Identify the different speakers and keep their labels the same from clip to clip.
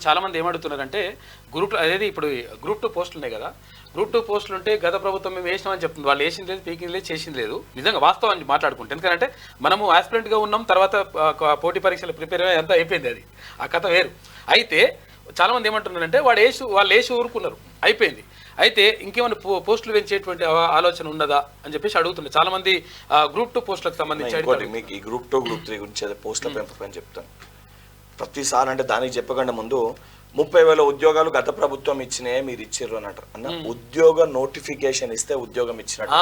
Speaker 1: చాలా మంది ఏమడుగుతున్నారంటే అదేది ఇప్పుడు గ్రూప్ 2 పోస్టులు ఉన్నాయి కదా, గ్రూప్ 2 పోస్టులు ఉంటే గత ప్రభుత్వం మేము వేసినామని చెప్తుంది. వాళ్ళు వేసింది లేదు, పీకింది లేదు, చేసింది లేదు. నిజంగా వాస్తవాన్ని మాట్లాడుకుంటే, ఎందుకంటే మనము ఆస్పిరెంట్గా ఉన్నాం, తర్వాత పోటీ పరీక్షలు ప్రిపేర్ అయ్యి అంతా అయిపోయింది, అది ఆ కథ వేరు. అయితే చాలామంది ఏమంటున్నారంటే వాళ్ళు వేసి ఊరుకున్నారు, అయిపోయింది. అయితే ఇంకేమైనా పోస్టులు పెంచేటువంటి ఆలోచన ఉన్నదా అని చెప్పేసి అడుగుతున్నారు చాలామంది. గ్రూప్ 2 పోస్టులకు సంబంధించి
Speaker 2: మీకు ఈ గ్రూప్ 2 గ్రూప్ 3 గురించి పోస్టుల పెంపు అని చెప్తాను ప్రతిసారి. అంటే దానికి చెప్పకుండా ముందు 30,000 ఉద్యోగాలు గత ప్రభుత్వం ఇచ్చినాయే మీరు ఇచ్చిర్రు అని అంటారు అన్న. ఉద్యోగ నోటిఫికేషన్ ఇస్తే ఉద్యోగం ఇచ్చినట్టు.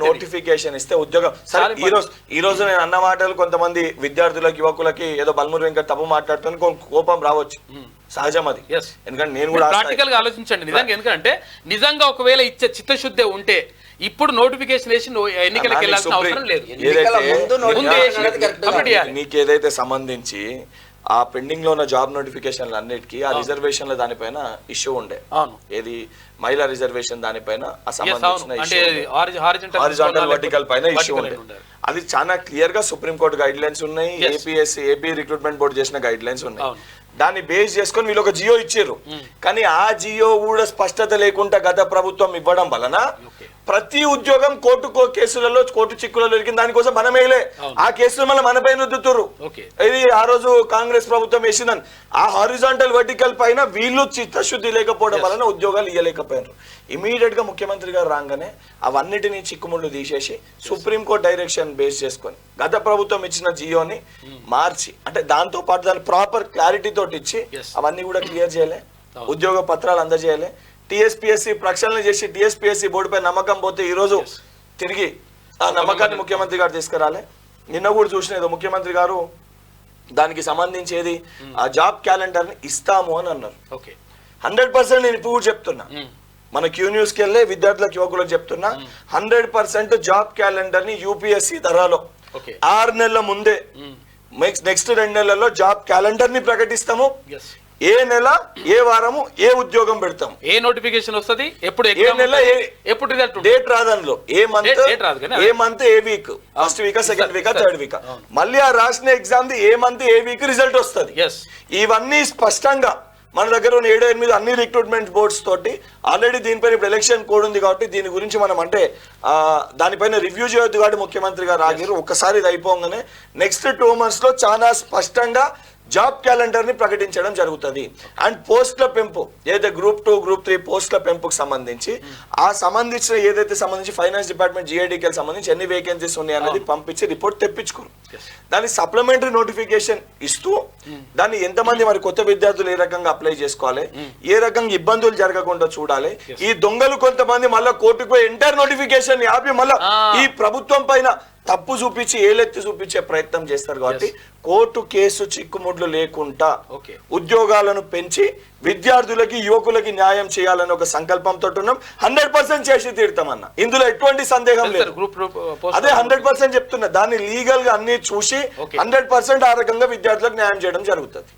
Speaker 2: నోటిఫికేషన్ ఇస్తే ఉద్యోగం. సరే, ఈ రోజు నేను అన్న మాటలు కొంతమంది విద్యార్థులకి యువకులకి ఏదో బల్మూరు వెంకట తప్పు మాట్లాడుతాను, కోపం రావచ్చు, సహజం అది. ఎందుకంటే నేను కూడా
Speaker 1: ప్రాక్టికల్ గా ఆలోచించండి నిజంగా. ఎందుకంటే నిజంగా ఒకవేళ ఇచ్చే చిత్తశుద్ధి ఉంటే ఇప్పుడు నోటిఫికేషన్ వేసి ఎన్నికలకు వెళ్ళాల్సిన అవసరం లేదు.
Speaker 2: నీకు ఏదైతే సంబంధించి ఆ పెండింగ్ లో ఉన్న జాబ్ నోటిఫికేషన్లు అన్నిటికీ ఆ రిజర్వేషన్ల దానిపైన ఇష్యూ ఉండే, ఏది మహిళా రిజర్వేషన్ దానిపైన హారిజాంటల్ వర్టికల్ పైన ఇష్యూ ఉండే. అది చాలా క్లియర్ గా సుప్రీంకోర్టు గైడ్ లైన్స్ ఉన్నాయి, ఏపీ రిక్రూట్మెంట్ బోర్డు చేసిన గైడ్ లైన్స్ ఉన్నాయి. దాన్ని బేస్ చేసుకొని వీళ్ళు ఒక జియో ఇచ్చారు. కానీ ఆ జియో కూడా స్పష్టత లేకుండా గత ప్రభుత్వం ఇవ్వడం వలన ప్రతి ఉద్యోగం కేసులలో కోర్టు చిక్కులలో దొరికింది. దానికోసం మనం వేయలే, ఆ కేసులు మళ్ళీ మన పైన రుద్దుతారు. ఇది ఆ రోజు కాంగ్రెస్ ప్రభుత్వం వేసిందని. ఆ హారిజాంటల్ వర్టికల్ పైన వీళ్ళు చిత్తశుద్ధి లేకపోవడం వలన ఉద్యోగాలు ఇవ్వలేకపోయారు. ఇమీడియట్ గా ముఖ్యమంత్రి గారు రాగానే అవన్నిటినీ చిక్కుముళ్ళు తీసేసి సుప్రీంకోర్టు డైరెక్షన్ బేస్ చేసుకొని గత ప్రభుత్వం ఇచ్చిన జియోని మార్చి, అంటే దాంతో పాటు దాని ప్రాపర్ క్లారిటీ తోటి ఇచ్చి అవన్నీ కూడా క్లియర్ చేయలే, ఉద్యోగ పత్రాలు అందజేయాలి. టీఎస్పీఎస్సీ ప్రక్షాళన చేసి టీఎస్పీఎస్సీ బోర్డుపై నమ్మకం పోతే ఈ రోజు తిరిగి ఆ నమ్మకాన్ని ముఖ్యమంత్రి గారు తీసుకురాలే. నిన్న కూడా చూసిన ఏదో ముఖ్యమంత్రి గారు దానికి సంబంధించేది ఆ జాబ్ క్యాలెండర్ ని ఇస్తాము అని అన్నారు. 100% నేను ఇప్పుడు కూడా చెప్తున్నా, మన క్యూ న్యూస్కి వెళ్ళే విద్యార్థులకు యువకులకు చెప్తున్నా, 100% జాబ్ క్యాలెండర్ ని యూపీఎస్సీ ధరలో 6 నెలల ముందే నెక్స్ట్ 2 నెలల్లో జాబ్ క్యాలెండర్ ని ప్రకటిస్తాము. ఏ నెల ఏ వారము ఏ ఉద్యోగం పెడతాం,
Speaker 1: ఏ నోటిఫికేషన్ వస్తుంది, ఎప్పుడు
Speaker 2: ఏ నెల ఎప్పుడు డేట్ రాదనలో, ఏ మంత్ ఏ week, first week second week third week, మళ్ళీ ఆ రాసిన ఎగ్జామ్ ది ఏ మంత్ ఏ వీక్ రిజల్ట్ వస్తుంది. ఇవన్నీ స్పష్టంగా మన దగ్గర ఉన్న 7-8 అన్ని రిక్రూట్మెంట్ బోర్డ్స్ తోటి ఆల్రెడీ దీనిపైన ఇప్పుడు ఎలక్షన్ కోడ్ ఉంది కాబట్టి దీని గురించి మనం అంటే దానిపైన రివ్యూ చేయొద్దు కాబట్టి ముఖ్యమంత్రి గారు ఆగిరు. ఒక్కసారి ఇది అయిపోగానే నెక్స్ట్ 2 months లో చాలా స్పష్టంగా జాబ్ క్యాలెండర్ ని ప్రకటించడం జరుగుతుంది. అండ్ పోస్టుల పెంపు ఏదైతే గ్రూప్ 2 గ్రూప్ 3 పోస్టుల పెంపుకు సంబంధించి ఆ సంబంధించిన ఏదైతే సంబంధించి ఫైనాన్స్ డిపార్ట్మెంట్ GIDకి సంబంధించి ఎన్ని వేకెన్సీస్ ఉన్నాయి అన్నది పంపించి రిపోర్ట్ తెప్పించుకోరు. దాని సప్లిమెంటరీ నోటిఫికేషన్ ఇస్తూ దాన్ని ఎంతమంది మరి కొత్త విద్యార్థులు ఏ రకంగా అప్లై చేసుకోవాలి, ఏ రకంగా ఇబ్బందులు జరగకుండా చూడాలి. ఈ దొంగలు కొంతమంది మళ్ళీ కోర్టుకు పోయి ఎంటైర్ నోటిఫికేషన్ ఆపి మళ్ళీ ఈ ప్రభుత్వం పైన తప్పు చూపించి ఏలెత్తి చూపించే ప్రయత్నం చేస్తారు. కాబట్టి కోర్టు కేసు చిక్కుముడ్లు లేకుండా ఉద్యోగాలను పెంచి విద్యార్థులకి యువకులకి న్యాయం చేయాలని ఒక సంకల్పంతో ఉన్నాం. 100% చేసి తీరుతామన్న, ఇందులో ఎటువంటి సందేహం లేదు. అదే 100% చెప్తున్నా, దాన్ని లీగల్ గా అన్ని చూసి 100% ఆ రకంగా విద్యార్థులకు న్యాయం చేయడం జరుగుతుంది.